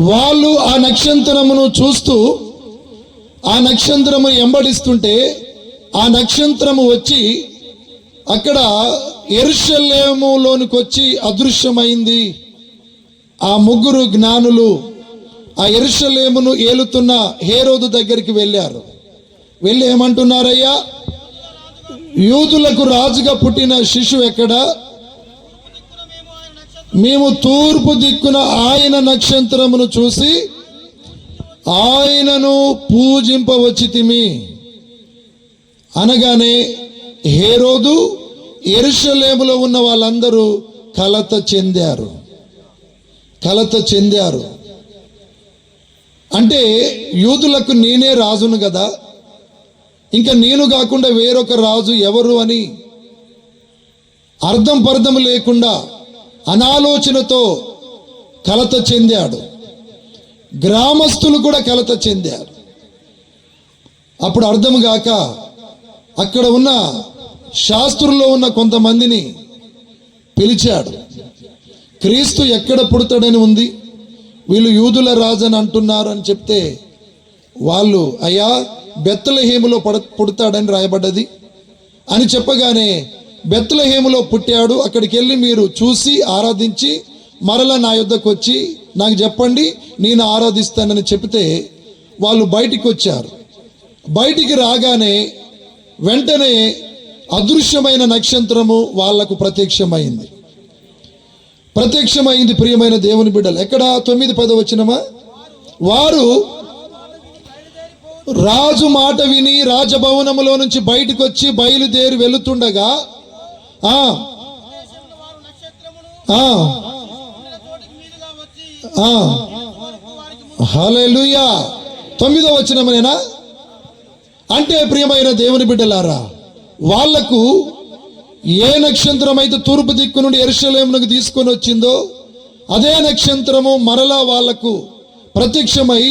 వాళ్ళు ఆ నక్షత్రమును చూస్తూ ఆ నక్షత్రము వెంబడిస్తుంటే ఆ నక్షత్రము వచ్చి అక్కడ యెరూషలేములోనికి వచ్చి అదృశ్యమైంది. ఆ ముగ్గురు జ్ఞానులు ఆ యెరూషలేమును ఏలుతున్న హేరోదు దగ్గరికి వెళ్ళారు. వెళ్ళి ఏమంటున్నారయ్యా, యూదులకు రాజుగా పుట్టిన శిశువు ఎక్కడ? మేము తూర్పు దిక్కున ఆయన నక్షత్రమును చూసి ఆయనను పూజింపవచ్చితిమి అనగానే హేరోదు యెరూషలేములో ఉన్న వాళ్ళందరూ కలత చెందారు. అంటే యూదులకు నేనే రాజును కదా, ఇంకా నేను కాకుండా వేరొక రాజు ఎవరు అని అర్థం పర్థం లేకుండా అనాలోచనతో కలత చెందాడు. గ్రామస్తులు కూడా కలత చెందారు. అప్పుడు అర్థం కాక అక్కడ ఉన్న శాస్త్రుల్లో ఉన్న కొంతమందిని పిలిచాడు. క్రీస్తు ఎక్కడ పుడతాడని ఉంది, వీళ్ళు యూదుల రాజు అని అంటున్నారు అని చెప్తే వాళ్ళు, అయ్యా బెత్లెహేములో పుడతాడని రాయబడ్డది అని చెప్పగానే బెత్లెహేములో పుట్టాడు, అక్కడికి వెళ్ళి మీరు చూసి ఆరాధించి మరలా నా యొద్దకు వచ్చి నాకు చెప్పండి, నేను ఆరాధిస్తానని చెప్తే వాళ్ళు బయటికి వచ్చారు. బయటికి రాగానే వెంటనే అదృశ్యమైన నక్షత్రము వాళ్లకు ప్రత్యక్షమైంది. ప్రియమైన దేవుని బిడ్డలు, ఎక్కడ 9-10 వచనమా? వారు రాజు మాట విని రాజభవనములో నుంచి బయటకు వచ్చి బయలుదేరి వెళుతుండగా హల్లెలూయా 9వ వచనమేనా? అంటే ప్రియమైన దేవుని బిడ్డలారా, వాళ్లకు ఏ నక్షత్రం అయితే తూర్పు దిక్కు నుండి యెరూషలేమునకు తీసుకొని వచ్చిందో అదే నక్షత్రము మరలా వాళ్లకు ప్రత్యక్షమై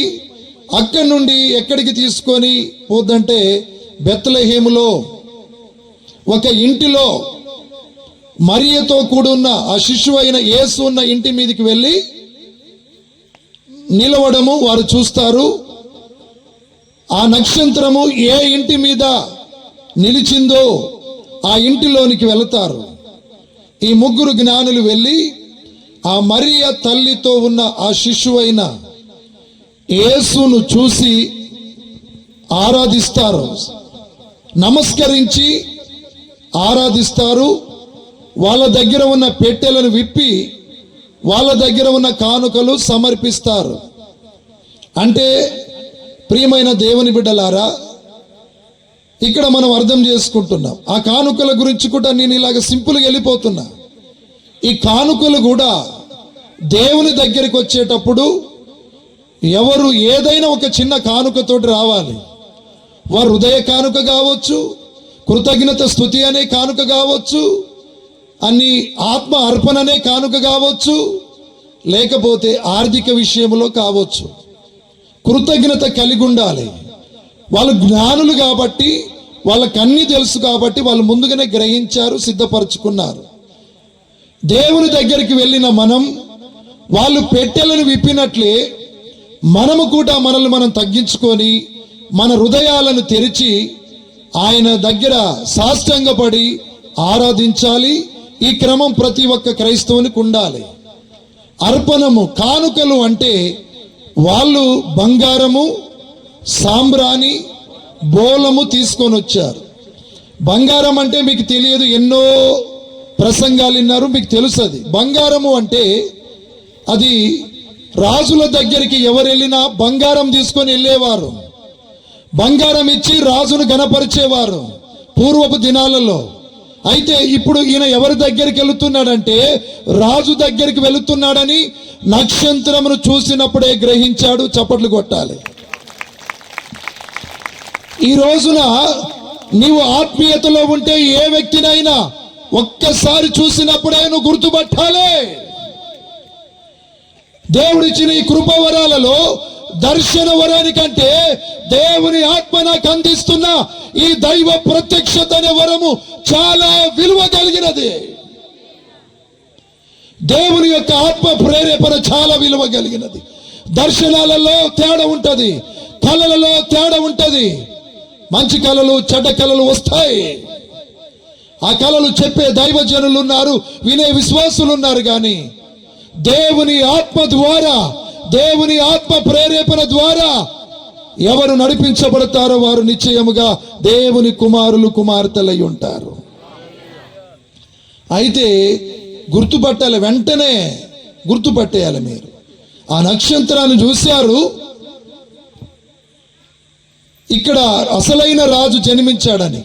అక్కడి నుండి ఎక్కడికి తీసుకొని పోద్దంటే బెత్లెహేములో ఒక ఇంటిలో మరియతో కూడున్న ఆ శిశువు అయిన యేసు ఉన్న ఇంటి మీదకి వెళ్ళి నిలవడము వారు చూస్తారు. ఆ నక్షత్రము ఏ ఇంటి మీద నిలిచిందో ఆ ఇంటిలోనికి వెళతారు. ఈ ముగ్గురు జ్ఞానులు వెళ్ళి ఆ మరియ తల్లితో ఉన్న ఆ శిశువు అయిన యేసును చూసి ఆరాధిస్తారు, నమస్కరించి ఆరాధిస్తారు. వాళ్ళ దగ్గర ఉన్న పెట్టెలను విప్పి వాళ్ళ దగ్గర ఉన్న కానుకలు సమర్పిస్తారు. అంటే ప్రియమైన దేవుని బిడ్డలారా, ఇక్కడ మనం అర్థం చేసుకుంటున్నాం. ఆ కానుకల గురించి కూడా నేను ఇలాగ సింపుల్గా వెళ్ళిపోతున్నా. ఈ కానుకలు కూడా దేవుని దగ్గరికి వచ్చేటప్పుడు ఎవరు ఏదైనా ఒక చిన్న కానుకతోటి రావాలి. వారు హృదయ కానుక కావచ్చు, కృతజ్ఞత స్తుతి అనే కానుక కావచ్చు, అన్ని ఆత్మ అర్పణ అనే కానుక కావచ్చు, లేకపోతే ఆర్థిక విషయంలో కావచ్చు. కృతజ్ఞత కలిగి ఉండాలి. వాళ్ళు జ్ఞానులు కాబట్టి వాళ్ళకి అన్నీ తెలుసు కాబట్టి వాళ్ళు ముందుగానే గ్రహించారు, సిద్ధపరచుకున్నారు. దేవుని దగ్గరికి వెళ్ళిన మనం వాళ్ళు పెట్టెలను విప్పినట్లే మనము కూడా మనల్ని మనం తగ్గించుకొని మన హృదయాలను తెరిచి ఆయన దగ్గర సాష్టాంగపడి ఆరాధించాలి. ఈ క్రమం ప్రతి ఒక్క క్రైస్తవునికి ఉండాలి. అర్పణము, కానుకలు అంటే వాళ్ళు బంగారము, సాంబ్రాణి, బోలము తీసుకొని వచ్చారు. బంగారం అంటే మీకు తెలియదు, ఎన్నో ప్రసంగాలు విన్నారు, మీకు తెలుసు. అది బంగారము అంటే అది రాజుల దగ్గరికి ఎవరు వెళ్ళినా బంగారం తీసుకొని వెళ్ళేవారు. బంగారం ఇచ్చి రాజును గణపరిచేవారు పూర్వపు దినాలలో. అయితే ఇప్పుడు ఈయన ఎవరి దగ్గరికి వెళుతున్నాడంటే రాజు దగ్గరికి వెళుతున్నాడని నక్షత్రమును చూసినప్పుడే గ్రహించాడు. చప్పట్లు కొట్టాలి. ఈ రోజున నీవు ఆత్మీయతలో ఉంటే ఏ వ్యక్తినైనా ఒక్కసారి చూసినప్పుడే నువ్వు గుర్తుపట్టాలి. దేవుడిచ్చిన ఈ కృపవరాలలో దర్శన వరానికంటే దేవుని ఆత్మ నాకు అందిస్తున్న ఈ దైవ ప్రత్యక్షత అనే వరము చాలా విలువ కలిగినది. దేవుని యొక్క ఆత్మ ప్రేరేపణ చాలా విలువ కలిగినది. దర్శనాలలో తేడా ఉంటది, కళలలో తేడా ఉంటది. మంచి కళలు చెడ్డ కళలు వస్తాయి. ఆ కళలు చెప్పే దైవజనులు ఉన్నారు, వినే విశ్వాసులు ఉన్నారు. కానీ దేవుని ఆత్మ ద్వారా, దేవుని ఆత్మ ప్రేరేపణ ద్వారా ఎవరు నడిపించబడతారో వారు నిశ్చయముగా దేవుని కుమారులు కుమార్తెలై ఉంటారు. అయితే గుర్తుపట్టాలి, వెంటనే గుర్తుపట్టేయాలి. మీరు ఆ నక్షత్రాన్ని చూశారు. ఇక్కడ అసలైన రాజు జన్మించాడని,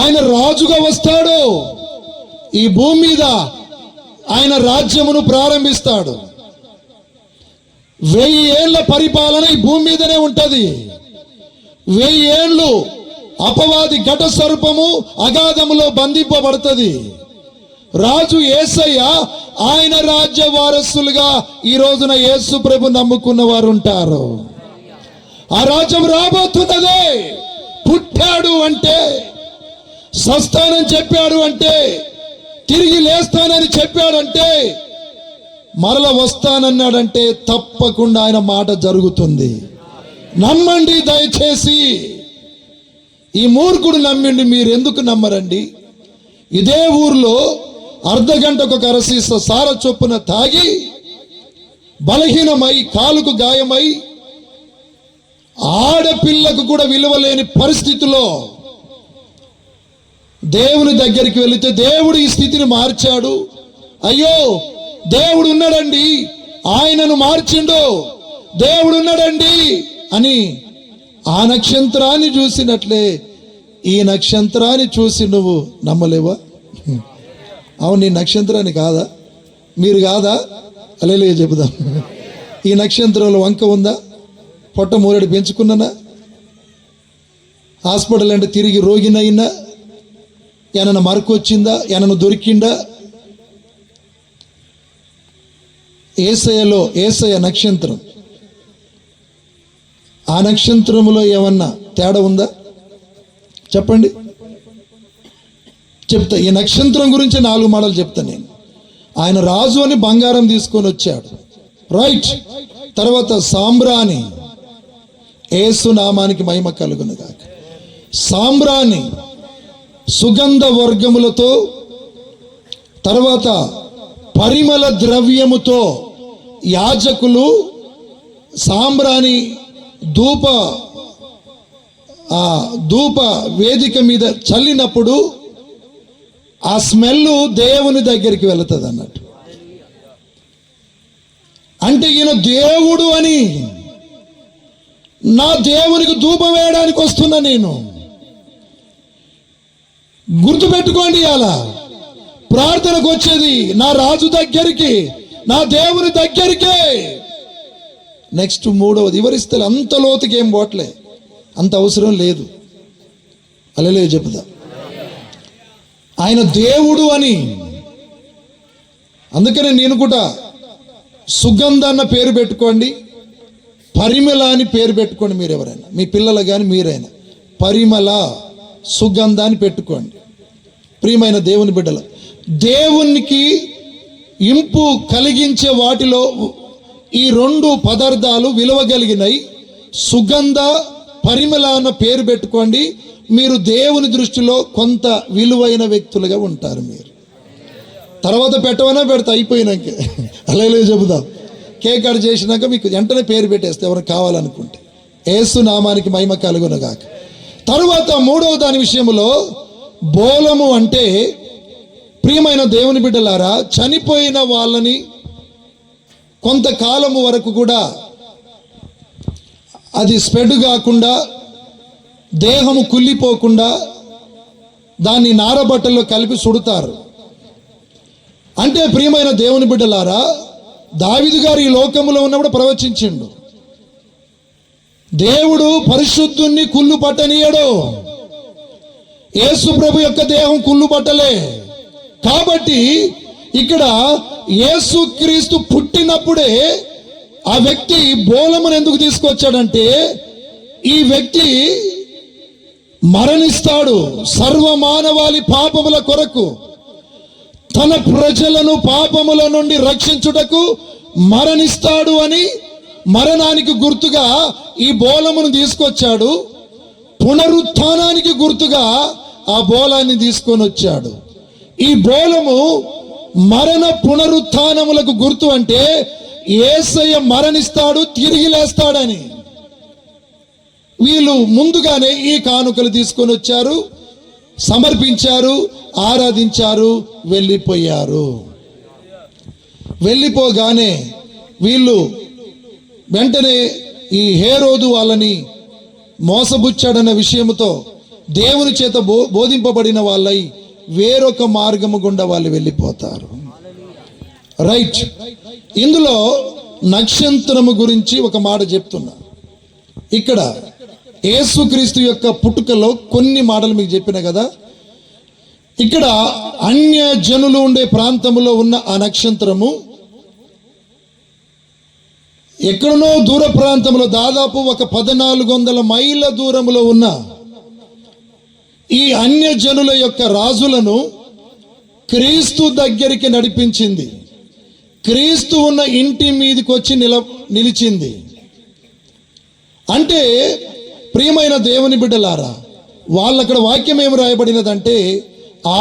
ఆయన రాజుగా వస్తాడు. ఈ భూమి మీద ఆయన రాజ్యమును ప్రారంభిస్తాడు. 1000 ఏళ్ల పరిపాలన ఈ భూమి మీదనే ఉంటది. 1000 ఏళ్ళు అపవాది ఘట స్వరూపము అగాధములో బంధింపబడుతుంది. రాజు యేసయ్య, ఆయన రాజ్య వారసులుగా ఈ రోజున యేసు ప్రభు నమ్ముకున్న వారు ఉంటారు. ఆ రాజ్యం రాబోతున్నదే. పుట్టాడు అంటే, సస్తానని చెప్పాడు అంటే, తిరిగి లేస్తానని చెప్పాడంటే, మరల వస్తానన్నాడంటే తప్పకుండా ఆయన మాట జరుగుతుంది. నమ్మండి దయచేసి. ఈ మూర్ఖుడు నమ్మిండి, మీరు ఎందుకు నమ్మరండి? ఇదే ఊర్లో అర్ధగంటకు ఒక అరసీస సార చొప్పున తాగి బలహీనమై కాలుకు గాయమై ఆడపిల్లకు కూడా విలువలేని పరిస్థితిలో దేవుని దగ్గరికి వెళితే దేవుడు ఈ స్థితిని మార్చాడు. అయ్యో దేవుడు ఉన్నాడండి, ఆయనను మార్చిండు, దేవుడు ఉన్నాడండి అని ఆ నక్షత్రాన్ని చూసినట్లే ఈ నక్షత్రాన్ని చూసి నువ్వు నమ్మలేవా? అవును, నీ నక్షత్రాన్ని కాదా? మీరు కాదా? అలేలే చెబుదాం. ఈ నక్షత్రంలో వంక ఉందా? పొట్ట మూరడి పెంచుకున్నానా? హాస్పిటల్ అంటే తిరిగి రోగినైనా? ఏమైనా మరకు వచ్చిందా? ఏమైనా దొరికిందా? యేసయ్య నక్షత్రం, ఆ నక్షత్రములో ఏమన్నా తేడా ఉందా? చెప్పండి, చెప్తా. ఈ నక్షత్రం గురించి 4 మాటలు చెప్తా నేను. ఆయన రాజు అని బంగారం తీసుకొని వచ్చాడు, రైట్. తర్వాత సాంబ్రాణి, యేసు నామానికి మహిమ కలుగును గాక. సాంబ్రాణి సుగంధ వర్గములతో, తర్వాత పరిమళ ద్రవ్యముతో యాజకులు సాంబ్రాణి ధూప వేదిక మీద చల్లినప్పుడు ఆ స్మెల్ దేవుని దగ్గరికి వెళుతుంది అన్నట్టు. అంటే ఈయన దేవుడు అని, నా దేవునికి ధూపం వేయడానికి వస్తున్నా నేను. గుర్తుపెట్టుకోండి, అలా ప్రార్థనకు వచ్చేది నా రాజు దగ్గరికి, నా దేవుని దగ్గరికే. నెక్స్ట్ 3వది వివరిస్తే అంత లోతుకి ఏం పోవట్లే, అంత అవసరం లేదు. అలలే చెప్తా. ఆయన దేవుడు అని, అందుకనే నేను కూడా సుగంధ అన్న పేరు పెట్టుకోండి, పరిమళ అని పేరు పెట్టుకోండి. మీరు ఎవరైనా, మీ పిల్లలు కానీ మీరైనా పరిమళ సుగంధ అని పెట్టుకోండి. ప్రియమైన దేవుని బిడ్డలు, దేవునికి ఇంపు కలిగించే వాటిలో ఈ 2 పదార్థాలు విలువ కలిగినవి. సుగంధ, పరిమళ అన్న పేరు పెట్టుకోండి. మీరు దేవుని దృష్టిలో కొంత విలువైన వ్యక్తులుగా ఉంటారు. మీరు తర్వాత పెట్టవనా పెడతా అయిపోయినాక, అలాగే చెబుదాం. కేక్ కట్ చేసినాక మీకు వెంటనే పేరు పెట్టేస్తే ఎవరు కావాలనుకుంటే. యేసు నామానికి మహిమ కలుగును గాక. తరువాత 3వ దాని విషయంలో బోలము అంటే, ప్రియమైన దేవుని బిడ్డలారా, చనిపోయిన వాళ్ళని కొంతకాలము వరకు కూడా అది స్ప్రెడ్ కాకుండా, దేహము కుళ్ళిపోకుండా దాన్ని నారబట్టల్లో కలిపి సుడతారు. అంటే ప్రియమైన దేవుని బిడ్డలారా, దావీదు గారు ఈ లోకములో ఉన్నప్పుడు ప్రవచించిండు, దేవుడు పరిశుద్ధుణ్ణి కుళ్ళు పట్టనీయడు. యేసు ప్రభు యొక్క దేహం కుళ్ళు పట్టలే. కాబట్టి ఇక్కడ యేసుక్రీస్తు పుట్టినప్పుడే ఆ వ్యక్తి బోలమును ఎందుకు తీసుకొచ్చాడంటే, ఈ వ్యక్తి మరణిస్తాడు సర్వమానవాళి పాపముల కొరకు, తన ప్రజలను పాపముల నుండి రక్షించుటకు మరణిస్తాడు అని మరణానికి గుర్తుగా ఈ బోళమును తీసుకొచ్చాడు, పునరుత్థానానికి గుర్తుగా ఆ బోళాన్ని తీసుకొని వచ్చాడు. ఈ బోళము మరణ పునరుత్థానములకు గుర్తు. అంటే యేసయ్య మరణిస్తాడు, తిరిగి లేస్తాడని. వీళ్ళు ముందుగానే ఈ కానుకలు తీసుకొని వచ్చారు, సమర్పించారు, ఆరాధించారు, వెళ్ళిపోయారు. వెళ్ళిపోగానే వీళ్ళు వెంటనే ఈ హేరోదు వాళ్ళని మోసబుచ్చాడన్న విషయంతో దేవుని చేత బోధింపబడిన వాళ్ళై వేరొక మార్గము గుండా వాళ్ళు వెళ్ళిపోతారు. రైట్. ఇందులో నక్షత్రము గురించి ఒక మాట చెప్తున్నా. ఇక్కడ యేసుక్రీస్తు యొక్క పుట్టుకలో కొన్ని మాటలు మీకు చెప్పిన కదా. ఇక్కడ అన్య జనులు ఉండే ప్రాంతంలో ఉన్న ఆ నక్షత్రము ఎక్కడనో దూర ప్రాంతంలో, దాదాపు ఒక 1400 మైళ్ళ దూరంలో ఉన్న ఈ అన్య జనుల యొక్క రాజులను క్రీస్తు దగ్గరికి నడిపించింది. క్రీస్తు ఉన్న ఇంటి మీదకి వచ్చి నిలిచింది. అంటే ప్రియమైన దేవుని బిడ్డలారా, వాళ్ళక్కడ వాక్యం ఏమి రాయబడినదంటే,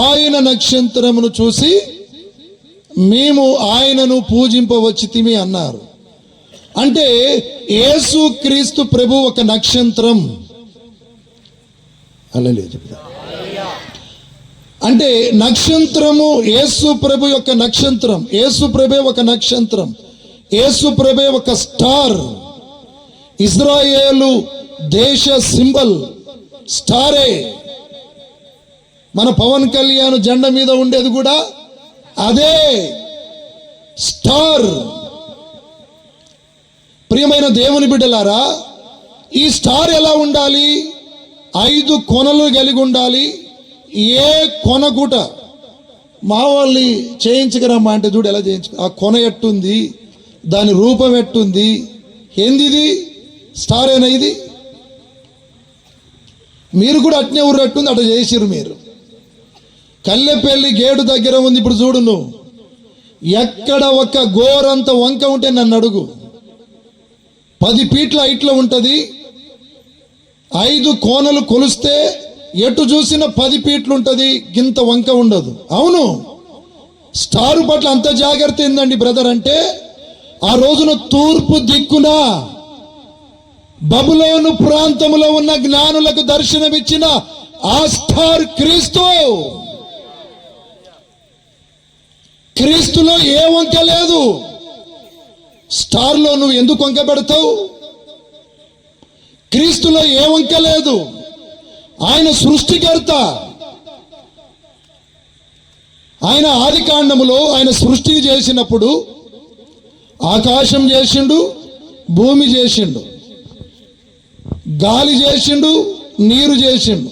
ఆయన నక్షత్రమును చూసి మేము ఆయనను పూజింపవచ్చితిమి అన్నారు. అంటే యేసు క్రీస్తు ప్రభు ఒక నక్షత్రం. హల్లెలూయా. అంటే నక్షత్రము యేసు ప్రభు యొక్క నక్షత్రం. యేసు ప్రభే ఒక నక్షత్రం, యేసు ప్రభే ఒక స్టార్. ఇజ్రాయేలు దేశ సింబల్ స్టారే. మన పవన్ కళ్యాణ్ జెండా మీద ఉండేది కూడా అదే స్టార్. ప్రియమైన దేవుని బిడ్డలారా, ఈ స్టార్ ఎలా ఉండాలి? 5 కొనలు కలిగి ఉండాలి. ఏ కొన కూడా మా వాళ్ళని చేయించగరమ్మా అంటే చూడు ఎలా చేయించు. ఆ కొన ఎట్టుంది, దాని రూపం ఎట్టుంది, ఏంది ఇది? స్టార్ అయినా ఇది? మీరు కూడా అట్నే ఊరట్టుంది, అట్లా చేసిరు మీరు. కల్లెపల్లి గేటు దగ్గర ఉంది. ఇప్పుడు చూడు, నువ్వు ఎక్కడ ఒక గోరంత వంక ఉంటే నన్ను అడుగు. 10 ఫీట్ల హైట్లో ఉంటుంది. 5 కోనలు కొలిస్తే ఎటు చూసిన 10 ఫీట్లు ఉంటుంది, గింత వంక ఉండదు. అవును, స్టారు పట్ల అంత జాగ్రత్త ఏందండి బ్రదర్ అంటే, ఆ రోజున తూర్పు దిక్కున బబులోను ప్రాంతంలో ఉన్న జ్ఞానులకు దర్శనమిచ్చిన ఆ స్టార్ క్రీస్తు. క్రీస్తులో ఏ వంక లేదు. స్టార్లో నువ్వు ఎందుకు వంక పెడతావు? క్రీస్తులో ఏ వంక లేదు. ఆయన సృష్టికర్త. ఆయన ఆది కాండములో ఆయన సృష్టిని చేసినప్పుడు ఆకాశం చేసిండు, భూమి చేసిండు, గాలి చేసిండు, నీరు చేసిండు,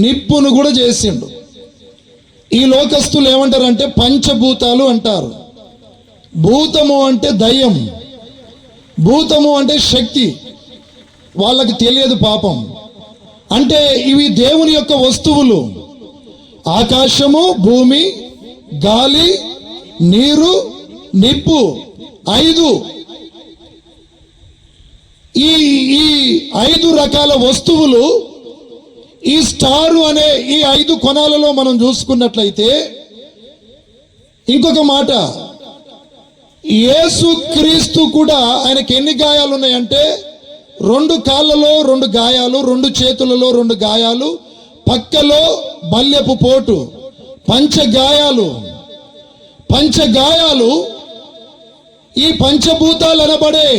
నిప్పును కూడా చేసిండు. ఈ లోకస్తులు ఏమంటారంటే పంచభూతాలు అంటారు. భూతము అంటే దయ్యం, భూతము అంటే శక్తి. వాళ్ళకి తెలియదు పాపం. అంటే ఇవి దేవుని యొక్క వస్తువులు. ఆకాశము, భూమి, గాలి, నీరు, నిప్పు, 5. ఈ 5 రకాల వస్తువులు ఈ స్టారు అనే ఈ 5 కొనాలలో మనం చూసుకున్నట్లయితే, ఇంకొక మాట, యేసు క్రీస్తు కూడా ఆయనకి ఎన్ని గాయాలు ఉన్నాయంటే, 2 కాళ్ళలో 2 గాయాలు, 2 చేతులలో 2 గాయాలు, పక్కలో బల్యపు పోటు, పంచగాయాలు. ఈ పంచభూతాలు అనబడే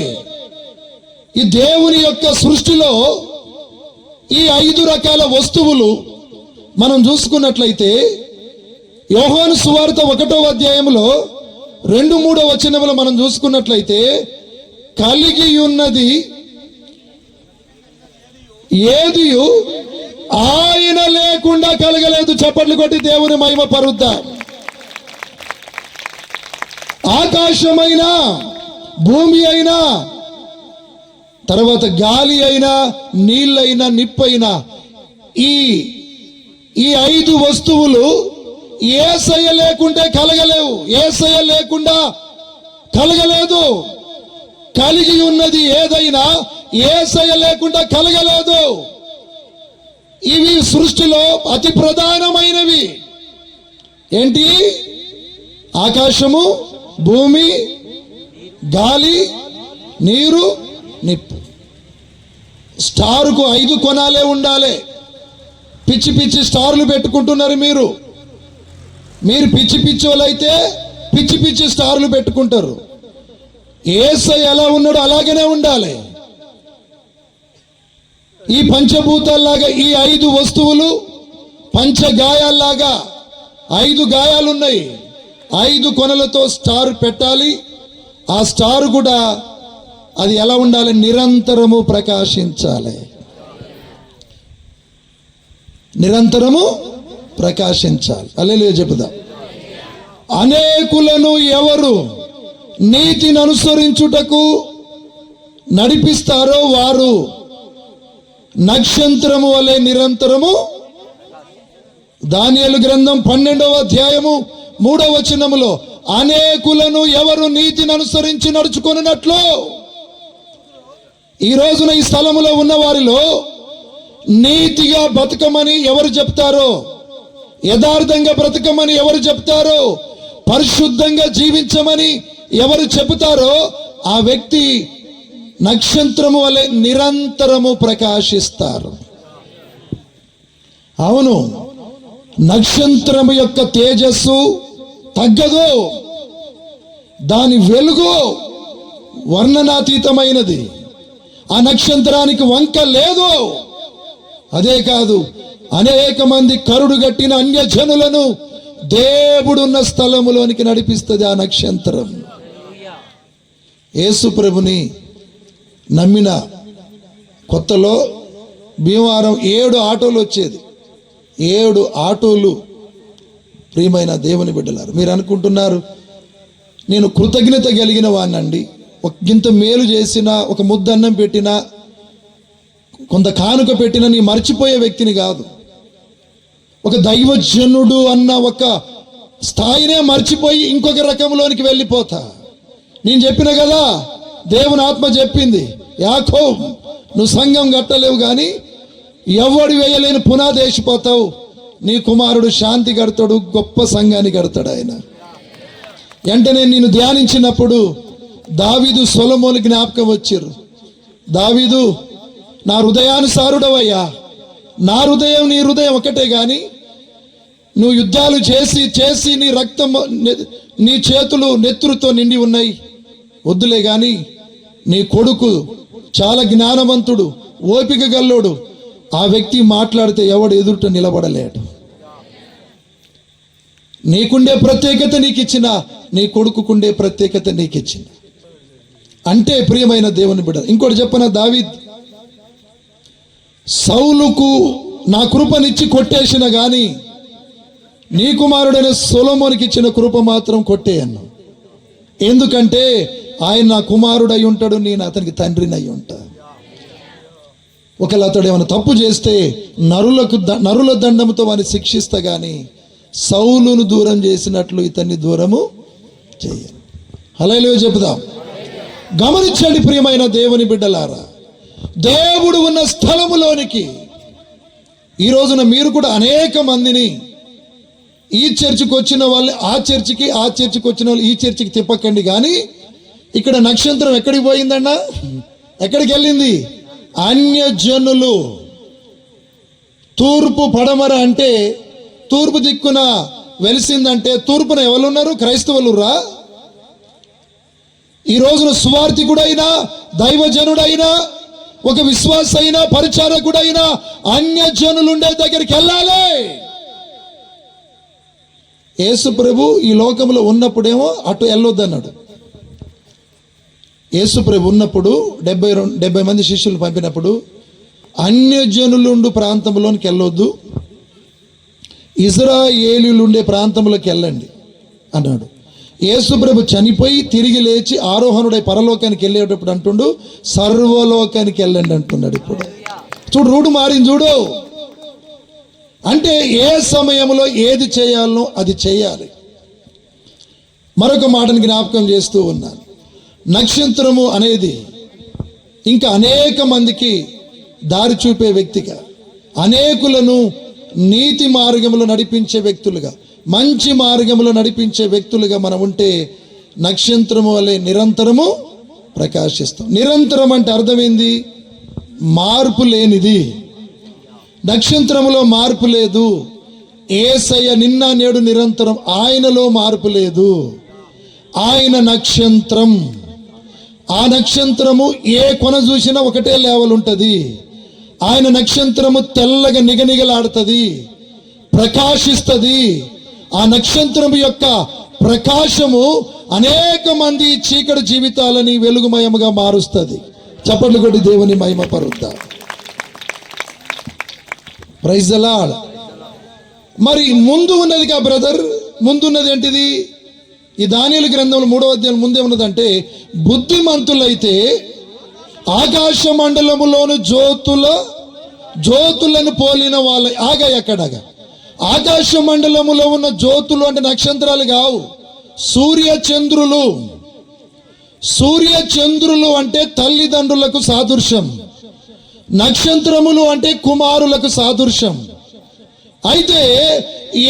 ఈ దేవుని యొక్క సృష్టిలో ఈ 5 రకాల వస్తువులు మనం చూసుకున్నట్లయితే, యోహాను సువార్త 1వ అధ్యాయంలో 2-3 వచనములు మనం చూసుకున్నట్లయితే, కలిగి ఉన్నది ఏది ఆయన లేకుండా కలగలేదు. చప్పట్లు కొట్టి దేవుని మహిమ పరుద్దాం. ఆకాశమైనా, భూమి అయినా, తర్వాత గాలి అయినా, నీళ్ళైనా, నిప్పైనా, ఈ 5 వస్తువులు యేసయ్య లేకుంటే కలగలేవు. యేసయ్య లేకుండా కలగలేదు. కలిగి ఉన్నది ఏదైనా యేసయ్య లేకుండా కలగలేదు. ఇవి సృష్టిలో అతి ప్రధానమైనవి. ఏంటి? ఆకాశము, భూమి, గాలి, నీరు, నిప్పు. స్టారుకు 5 కొనాలే ఉండాలి. పిచ్చి పిచ్చి స్టార్లు పెట్టుకుంటున్నారు మీరు పిచ్చి పిచ్చి వాళ్ళైతే పిచ్చి పిచ్చి స్టార్లు పెట్టుకుంటారు. యేసయ్య ఎలా ఉన్నాడో అలాగనే ఉండాలి. ఈ పంచభూతాల్లాగా ఈ 5 వస్తువులు పంచగాయాల్లాగా 5 గాయాలున్నాయి. 5 కొనలతో స్టార్ పెట్టాలి. ఆ స్టార్ కూడా అది ఎలా ఉండాలి? నిరంతరము ప్రకాశించాలి. నిరంతరము ప్రకాశించాలి. హల్లెలూయా చెప్పుదాం. అనేకులను ఎవరు నీతిని అనుసరించుటకు నడిపిస్తారో వారు నక్షత్రము వలె నిరంతరము. దానియేలు గ్రంథం 12వ అధ్యాయము 3వ వచనములో అనేకులను ఎవరు నీతిని అనుసరించి నడుచుకొనున్నట్లు. ఈ రోజున ఈ స్థలములో ఉన్న వారిలో నీతిగా బతకమని ఎవరు చెప్తారో, యథార్థంగా బ్రతకమని ఎవరు చెప్తారో, పరిశుద్ధంగా జీవించమని ఎవరు చెబుతారో ఆ వ్యక్తి నక్షత్రము వలె నిరంతరము ప్రకాశిస్తారు. అవును, నక్షత్రము యొక్క తేజస్సు తగ్గదు. దాని వెలుగు వర్ణనాతీతమైనది. ఆ నక్షత్రానికి వంక లేదు. అదే కాదు, అనేక మంది కరుడు గట్టిన అన్యజనులను దేవుడున్న స్థలములోనికి నడిపిస్తుంది ఆ నక్షత్రం. యేసు ప్రభుని నమ్మిన కొత్తలో భీమవరం 7 ఆటోలు వచ్చేది. 7 ఆటోలు. ప్రియమైన దేవుని బిడ్డలారు, మీరు అనుకుంటున్నారు నేను కృతజ్ఞత కలిగిన వాడినండి, ఇంత మేలు చేసినా, ఒక ముద్దన్నం పెట్టినా, కొంత కానుక పెట్టినా నీ మర్చిపోయే వ్యక్తిని కాదు. ఒక దైవజనుడు అన్న ఒక స్థాయినే మర్చిపోయి ఇంకొక రకంలోనికి వెళ్ళిపోతా. నేను చెప్పిన కదా, దేవుని ఆత్మ చెప్పింది, యాకోబు నువ్వు సంఘం కట్టలేవు కానీ ఎవడు వేయలేని పునాది వేసిపోతావు, నీ కుమారుడు శాంతి కడతాడు, గొప్ప సంఘాన్ని కడతాడు ఆయన. వెంటనే నేను ధ్యానించినప్పుడు దావీదు సొలొమోను జ్ఞాపకం వచ్చారు. దావీదు, నా హృదయానుసారుడవయ్యా, నా హృదయం నీ హృదయం ఒకటే గాని నువ్వు యుద్ధాలు చేసి చేసి నీ రక్తం నీ చేతులు నెత్తురుతో నిండి ఉన్నాయి, వద్దులే గాని నీ కొడుకు చాలా జ్ఞానవంతుడు, ఓపిక గల్లోడు, ఆ వ్యక్తి మాట్లాడితే ఎవడు ఎదుట నిలబడలేడు. నీకుండే ప్రత్యేకత నీకు ఇచ్చిన, నీ కొడుకుకుండే ప్రత్యేకత నీకు ఇచ్చిన. అంటే ప్రియమైన దేవుని బిడ్డ, ఇంకోటి చెప్పన, దావీద్ సౌలుకు నా కృపనిచ్చి కొట్టేసిన గాని నీ కుమారుడైన సొలొమోనుకి ఇచ్చిన కృప మాత్రం కొట్టేయను. ఎందుకంటే ఆయన నా కుమారుడు అయి ఉంటాడు, నేను అతనికి తండ్రిని అయి ఉంటా. ఒకవేళ అతడు ఏమైనా తప్పు చేస్తే నరుల దండముతో వారిని శిక్షిస్తా గాని సౌలును దూరం చేసినట్లు ఇతన్ని దూరము చేయను. హల్లెలూయా చెప్పుదాం. గమనించండి ప్రియమైన దేవుని బిడ్డలారా, దేవుడు ఉన్న స్థలములోనికి ఈ రోజున మీరు కూడా అనేక మందిని, ఈ చర్చికి వచ్చిన వాళ్ళు ఆ చర్చికి, ఆ చర్చికి వచ్చిన వాళ్ళు ఈ చర్చికి తిప్పకండి. కానీ ఇక్కడ నక్షత్రం ఎక్కడికి పోయిందన్నా? ఎక్కడికి వెళ్ళింది? అన్యజనులు. తూర్పు పడమర అంటే తూర్పు దిక్కున వెలిసిందంటే తూర్పున ఎవరున్నారు? క్రైస్తవులు రా. ఈ రోజున సువార్థికుడైనా, దైవజనుడైనా, ఒక విశ్వాస అయినా, పరిచారకుడైనా అన్యజనులుండే దగ్గరికి వెళ్ళాలి. యేసు ప్రభు ఈ లోకంలో ఉన్నప్పుడేమో అటు వెళ్ళొద్దన్నాడు. యేసు ప్రభు ఉన్నప్పుడు 70 మంది శిష్యులు పంపినప్పుడు అన్యజనులుండు ప్రాంతంలోనికి వెళ్ళొద్దు, ఇజ్రాయేలీయులుండే ప్రాంతంలోకి వెళ్ళండి అన్నాడు. యేసు ప్రభు చనిపోయి తిరిగి లేచి ఆరోహణుడై పరలోకానికి వెళ్ళేటప్పుడు అంటుండు, సర్వలోకానికి వెళ్ళండి అంటున్నాడు. ఇప్పుడు చూడు, రూడు మారింది చూడు. అంటే ఏ సమయంలో ఏది చేయాలనో అది చేయాలి. మరొక మాటను జ్ఞాపకం చేస్తూ ఉన్నాను. నక్షత్రము అనేది ఇంకా అనేక మందికి దారి చూపే వ్యక్తిగా, అనేకులను నీతి మార్గములో నడిపించే వ్యక్తులుగా, మంచి మార్గములో నడిపించే వ్యక్తులుగా మనం ఉంటే నక్షత్రము వలె నిరంతరము ప్రకాశిస్తాం. నిరంతరం అంటే అర్థమైంది, మార్పు లేనిది. నక్షత్రములో మార్పు లేదు. యేసయ్య నిన్న నేడు నిరంతరం, ఆయనలో మార్పు లేదు. ఆయన నక్షత్రం. ఆ నక్షత్రము ఏ కొన చూసినా ఒకటే లెవెల్ ఉంటుంది. ఆయన నక్షత్రము తెల్లగా నిగనిగలాడుతుంది, ప్రకాశిస్తుంది. ఆ నక్షత్రము యొక్క ప్రకాశము అనేక మంది చీకటి జీవితాలని వెలుగుమయముగా మారుస్తుంది. చప్పట్లు కొట్టి దేవుని మహిమ పరుద్దాం. Praise the lord. మరి ముందు ఉన్నదిగా బ్రదర్, ముందున్నది ఏంటిది? ఈ దానియేలు గ్రంథంలో 3వ అధ్యాయం ముందే ఉన్నదంటే, బుద్ధిమంతులైతే ఆకాశ మండలములోను జ్యోతులను పోలిన వాళ్ళ ఎక్కడగా ఆకాశ మండలములో ఉన్న జ్యోతులు అంటే నక్షత్రాలు కావు, సూర్య చంద్రులు అంటే తల్లిదండ్రులకు సాదృశ్యం, నక్షత్రములు అంటే కుమారులకు సాదృశ్యం. అయితే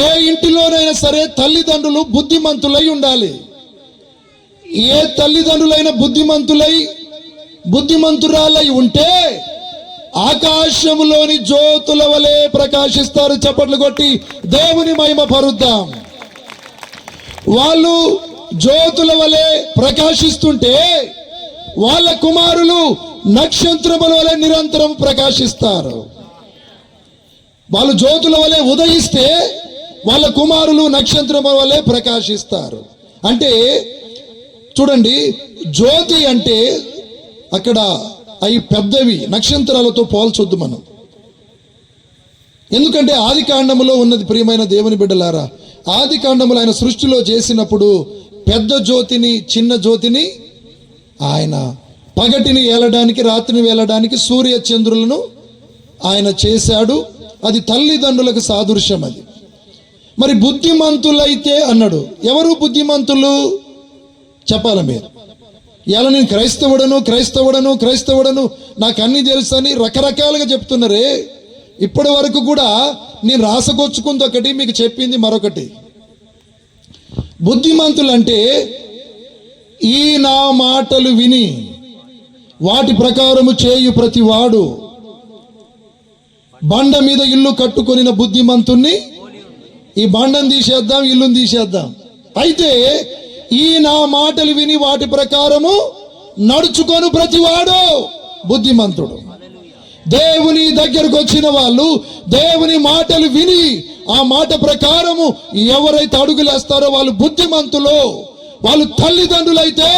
ఏ ఇంటిలోనైనా సరే తల్లిదండ్రులు బుద్ధిమంతులై ఉండాలి. ఏ తల్లిదండ్రులైనా బుద్ధిమంతురాలై ఉంటే ఆకాశములోని జ్యోతుల వలె ప్రకాశిస్తారు. చప్పట్లు కొట్టి దేవుని మహిమ పరుద్దాం. వాళ్ళు జ్యోతుల వలె ప్రకాశిస్తుంటే వాళ్ళ కుమారులు నక్షత్రముల వలె నిరంతరం ప్రకాశిస్తారు. వాళ్ళు జ్యోతుల వలె ఉదయిస్తే వాళ్ళ కుమారులు నక్షత్రముల వలె ప్రకాశిస్తారు. అంటే చూడండి, జ్యోతి అంటే అక్కడ అవి పెద్దవి, నక్షత్రాలతో పోల్చొద్దు మనం. ఎందుకంటే ఆది కాండములో ఉన్నది, ప్రియమైన దేవుని బిడ్డలారా, ఆది కాండములో ఆయన సృష్టిలో చేసినప్పుడు పెద్ద జ్యోతిని చిన్న జ్యోతిని ఆయన పగటిని ఏలడానికి రాత్రిని వేలడానికి సూర్య చంద్రులను ఆయన చేశాడు. అది తల్లిదండ్రులకు సాదృశ్యం. అది మరి బుద్ధిమంతులైతే అన్నాడు. ఎవరు బుద్ధిమంతులు చెప్పాలి మీరు? ఇలా నేను క్రైస్తవుడను నాకు అన్ని తెలుసు అని రకరకాలుగా చెప్తున్నారే. ఇప్పటి వరకు కూడా నేను రాసగొచ్చుకుంది ఒకటి, మీకు చెప్పింది మరొకటి. బుద్ధిమంతులంటే ఈ నా మాటలు విని వాటి ప్రకారము చేయు ప్రతి వాడు బండ మీద ఇల్లు కట్టుకొనిన బుద్ధిమంతుణ్ణి. ఈ బండను తీసేద్దాం, ఇల్లుని తీసేద్దాం. అయితే ఈ నా మాటలు విని వాటి ప్రకారము నడుచుకొని ప్రతివాడు బుద్ధిమంతుడు. దేవుని దగ్గరకు వచ్చిన వాళ్ళు దేవుని మాటలు విని ఆ మాట ప్రకారము ఎవరైతే అడుగులేస్తారో వాళ్ళు బుద్ధిమంతులు. వాళ్ళు తల్లిదండ్రులైతే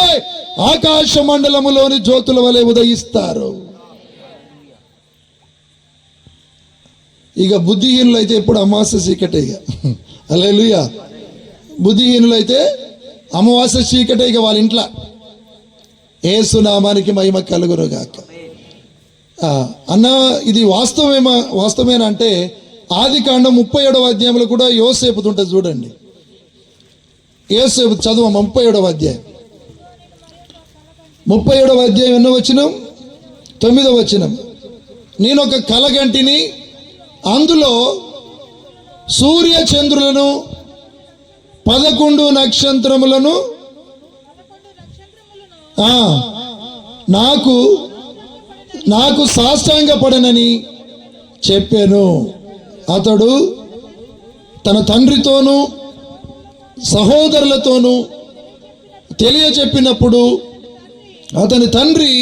ఆకాశ మండలములోని జ్యోతుల వలె ఉదయిస్తారు. ఇక బుద్ధిహీనులైతే ఎప్పుడు అమావాస్య చీకటే. ఇక హల్లెలూయా. బుద్ధిహీనులైతే అమావాస్య చీకటే. ఇక వాళ్ళ ఇంట్లో యేసు నామానికి మహిమ కలుగునుగాక. అన్న ఇది వాస్తవమేనా అంటే ఆది కాండం 37వ అధ్యాయంలో కూడా యోసేపుది ఉంటుంది చూడండి. యోసేపు చదువు 37వ అధ్యాయం. 37వ అధ్యాయం ఎన్నో వచనం? 9వ వచనం. నేను ఒక కలగంటిని, అందులో సూర్య చంద్రులను 11 నక్షత్రములను నాకు సాష్టాంగపడనని చెప్పాను. అతడు తన తండ్రితోనూ సహోదరులతోనూ తెలియచెప్పినప్పుడు అతని తండ్రి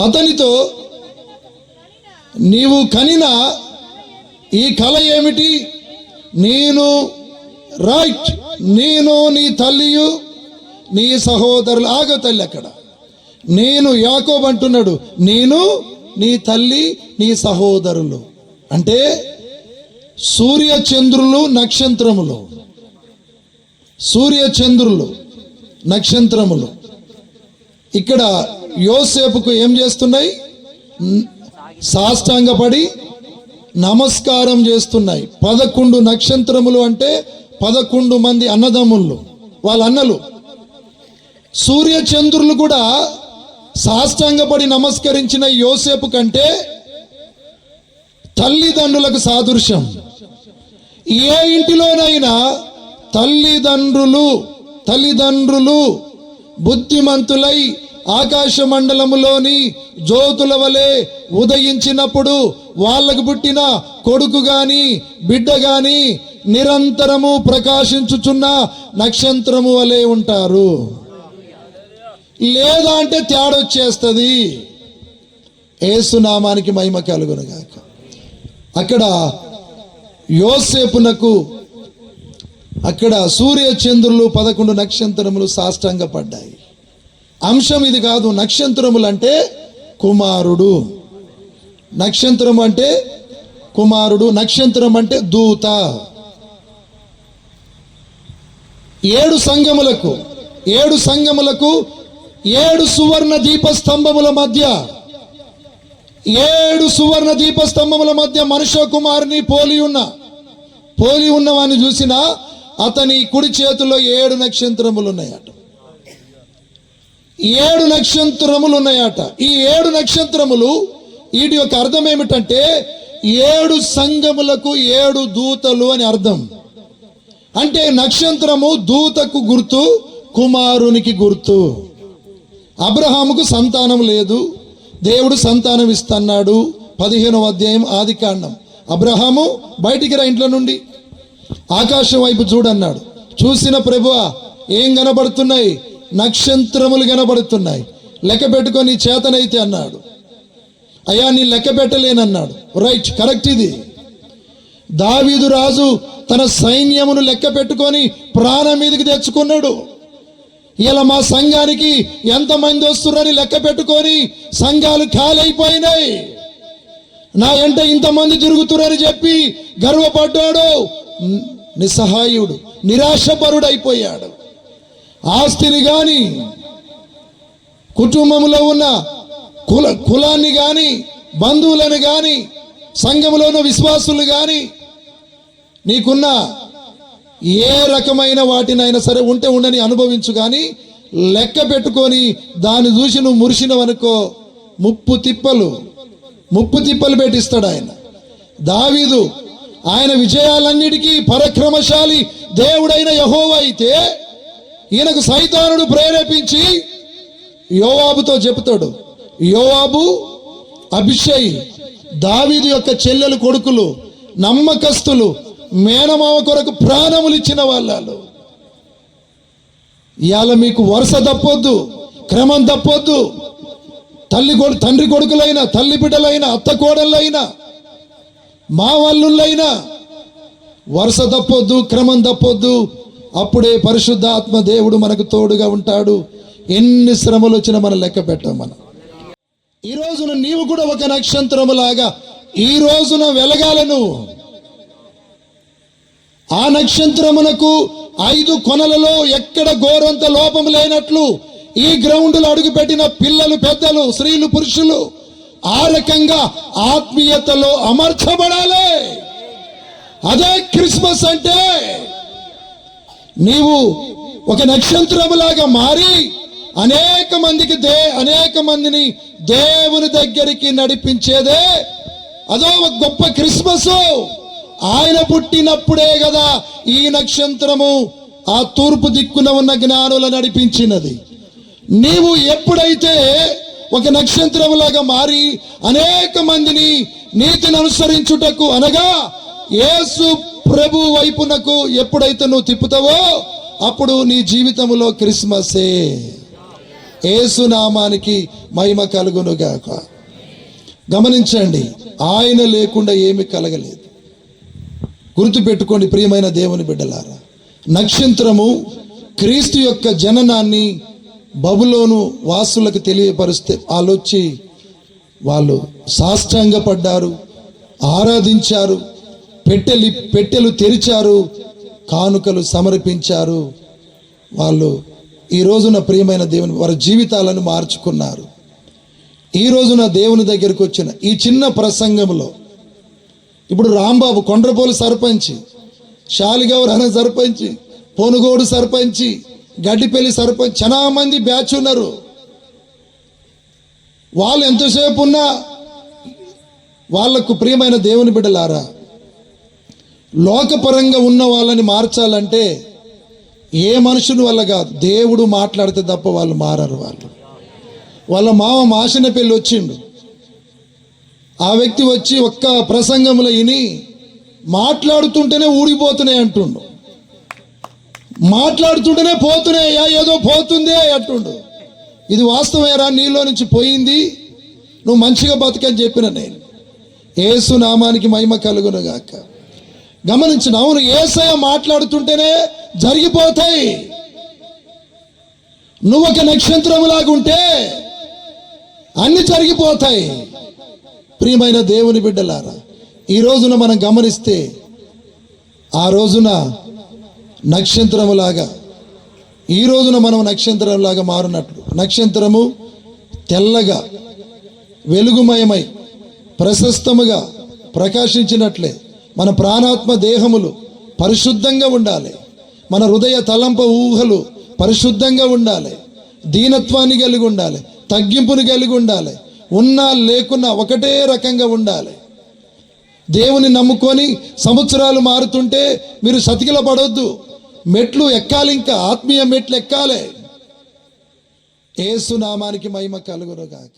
అతనితో, నీవు కనిన ఈ కల ఏమిటి? నేను నీ తల్లియు నీ సహోదరులు. తల్లి అక్కడ నేను, యాకోబు అంటున్నాడు, నేను నీ తల్లి నీ సహోదరులు. అంటే సూర్య చంద్రులు నక్షత్రములు ఇక్కడ యోసేపుకు ఏం చేస్తున్నాయి? సాష్టాంగపడి నమస్కారం చేస్తున్నాయి. 11 నక్షత్రములు అంటే 11 మంది అన్నదమ్ములు, వాళ్ళ అన్నలు. సూర్యచంద్రులు కూడా సాష్టాంగపడి నమస్కరించిన యోసేపు కంటే తల్లిదండ్రులకు సాదృశ్యం. ఏ ఇంటిలోనైనా తల్లిదండ్రులు బుద్ధిమంతులై ఆకాశ మండలములోని జ్యోతుల వలె ఉదయించినప్పుడు వాళ్ళకు పుట్టిన కొడుకు గాని బిడ్డ గాని నిరంతరము ప్రకాశించుచున్న నక్షత్రము వలె ఉంటారు. లేదా అంటే తేడొచ్చేస్తుంది. యేసునామానికి మహిమ కలుగునుగాక. అక్కడ యోసేపునకు అక్కడ సూర్యచంద్రులు 11 నక్షత్రములు సాష్టాంగపడ్డాయి. అంశం ఇది కాదు. నక్షత్రములు అంటే కుమారుడు, నక్షత్రం అంటే కుమారుడు, నక్షత్రం అంటే దూత. 7 సంఘములకు 7 సువర్ణ దీపస్తంభముల మధ్య 7 సువర్ణ దీపస్తంభముల మధ్య మనుష్య కుమారుని పోలి ఉన్నవాన్ని చూసినా అతని కుడి చేతిలో 7 నక్షత్రములు ఉన్నాయట. 7 నక్షత్రములు ఉన్నాయట. ఈ 7 నక్షత్రములు వీటి యొక్క అర్థం ఏమిటంటే 7 సంఘములకు 7 దూతలు అని అర్థం. అంటే నక్షత్రము దూతకు గుర్తు, కుమారునికి గుర్తు. అబ్రహాముకు సంతానం లేదు, దేవుడు సంతానం ఇస్తున్నాడు. 15వ అధ్యాయం ఆదికాండం. అబ్రహాము బయటికి రా ఇంట్లో నుండి, ఆకాశం వైపు చూడన్నాడు. చూసిన ప్రభువా ఏం కనబడుతున్నాయి? నక్షత్రములు కనబడుతున్నాయి, లెక్క పెట్టుకొని చేతనైతే అన్నాడు. అయ్యా నీ లెక్క పెట్టలేనన్నాడు. Right, correct. ఇది దావీదు రాజు తన సైన్యమును లెక్క పెట్టుకొని ప్రాణం మీదకి తెచ్చుకున్నాడు. ఇలా మా సంఘానికి ఎంతమంది వస్తున్నారని లెక్క పెట్టుకొని సంఘాలు ఖాళీ అయిపోయినాయి. నా ఎంట ఇంతమంది తిరుగుతున్నారని చెప్పి గర్వపడ్డాడు. నిస్సహాయుడు, నిరాశపరుడైపోయాడు. ఆస్తిని గాని, కుటుంబంలో ఉన్న కులాన్ని గాని, బంధువులను గాని, సంఘంలో ఉన్న విశ్వాసులు గాని, నీకున్న ఏ రకమైన వాటినైనా సరే ఉంటే ఉండని అనుభవించు, కానీ లెక్క పెట్టుకొని దాన్ని చూసి నువ్వు మురిసినవనుకో ముప్పు తిప్పలు పెట్టిస్తాడు ఆయన. దావీదు ఆయన విజయాలన్నిటికీ పరాక్రమశాలి దేవుడైన యెహోవా అయితే, ఈయనకు సైతానుడు ప్రేరేపించి యోవాబుతో చెబుతాడు. యోవాబు, అభిషై దావీదు యొక్క చెల్లెలు కొడుకులు, నమ్మకస్తులు, మేనమావ కొరకు ప్రాణములు ఇచ్చిన వాళ్ళు. ఇవాళ మీకు వరుస తప్పొద్దు, క్రమం తప్పొద్దు. తండ్రి కొడుకులైనా, తల్లి బిడ్డలైనా, అత్త కోడళ్ళైనా, మా వాళ్ళైనా వరుస తప్పొద్దు, క్రమం తప్పొద్దు. అప్పుడే పరిశుద్ధాత్మ దేవుడు మనకు తోడుగా ఉంటాడు. ఎన్ని శ్రమలు వచ్చినా మనం లెక్క పెట్టాం. మనం ఈ రోజున నీవు కూడా ఒక నక్షత్రములాగా ఈ రోజున వెలగాలను. ఆ నక్షత్రమునకు 5 కొనలలో ఎక్కడ గోరంత లోపం లేనట్లు ఈ గ్రౌండ్లో అడుగుపెట్టిన పిల్లలు, పెద్దలు, స్త్రీలు, పురుషులు ఆ రకంగా ఆత్మీయతలో అమర్చబడాలి. అదే క్రిస్మస్ అంటే. నీవు ఒక నక్షత్రములాగా మారి అనేక మందిని దేవుని దగ్గరికి నడిపించేదే అదో ఒక గొప్ప క్రిస్మస్. ఆయన పుట్టినప్పుడే కదా ఈ నక్షత్రము ఆ తూర్పు దిక్కున ఉన్న జ్ఞానులను నడిపించినది. నీవు ఎప్పుడైతే ఒక నక్షత్రములాగా మారి అనేక మందిని నీతిని అనుసరించుటకు, అనగా యేసు ప్రభు వైపునకు ఎప్పుడైతే నువ్వు తిప్పుతావో అప్పుడు నీ జీవితంలో క్రిస్మసే. యేసు నామానికి మహిమ కలుగునుగాక. గమనించండి, ఆయన లేకుండా ఏమి కలగలేదు. గుర్తుపెట్టుకోండి ప్రియమైన దేవుని బిడ్డలారా, నక్షత్రము క్రీస్తు యొక్క జననాన్ని బబులోను వాసులకు తెలియపరిస్తే వాళ్ళు సాష్టాంగపడ్డారు, ఆరాధించారు, పెట్టెలు తెరిచారు, కానుకలు సమర్పించారు. వాళ్ళు ఈ రోజున ప్రియమైన దేవుని వారి జీవితాలను మార్చుకున్నారు. ఈ రోజున దేవుని దగ్గరికి వచ్చిన ఈ చిన్న ప్రసంగంలో ఇప్పుడు రాంబాబు కొండ్రపోలు సర్పంచి, శాలిగౌర్ అనే సర్పంచి, పొనుగోడు సర్పంచి, గడ్డిపల్లి సర్పంచ్ చాలా మంది బ్యాచ్ ఉన్నారు. వాళ్ళు ఎంతసేపు ఉన్నా వాళ్లకు ప్రియమైన దేవుని బిడ్డలారా, లోకపరంగా ఉన్న వాళ్ళని మార్చాలంటే ఏ మనుషుని వల్ల కాదు, దేవుడు మాట్లాడితే తప్ప వాళ్ళు మారరు. వాళ్ళ మామ మాసిన పెళ్ళి వచ్చిండు. ఆ వ్యక్తి వచ్చి ఒక్క ప్రసంగంలో విని మాట్లాడుతుంటేనే ఊడిపోతున్నాయి అంటుండు, మాట్లాడుతుంటేనే పోతున్నాయా, ఏదో పోతుందే అంటుండు. ఇది వాస్తవేరా, నీలో నుంచి పోయింది, నువ్వు మంచిగా బతుకని చెప్పిన నేను. యేసు నామానికి మహిమ కలుగును గాక. గమనించిన, అవును, యేసయ్య మాట్లాడుతుంటేనే జరిగిపోతాయి. నువ్వు ఒక నక్షత్రములాగుంటే అన్ని జరిగిపోతాయి. ప్రియమైన దేవుని బిడ్డలారా, ఈ రోజున మనం గమనిస్తే ఆ రోజున నక్షత్రములాగా, ఈ రోజున మనం నక్షత్రంలాగా మారునట్లు, నక్షత్రము తెల్లగా వెలుగుమయమై ప్రశస్తముగా ప్రకాశించినట్లే మన ప్రాణాత్మ దేహములు పరిశుద్ధంగా ఉండాలి. మన హృదయ తలంప ఊహలు పరిశుద్ధంగా ఉండాలి. దీనత్వాన్ని కలిగి ఉండాలి, తగ్గింపుని కలిగి ఉండాలి. ఉన్నా లేకున్నా ఒకటే రకంగా ఉండాలి. దేవుని నమ్ముకొని సంవత్సరాలు మారుతుంటే మీరు సతికిల పడొద్దు. మెట్లు ఎక్కాలి, ఇంకా ఆత్మీయ మెట్లు ఎక్కాలి. యేసు నామానికి మహిమ కలుగును గాక.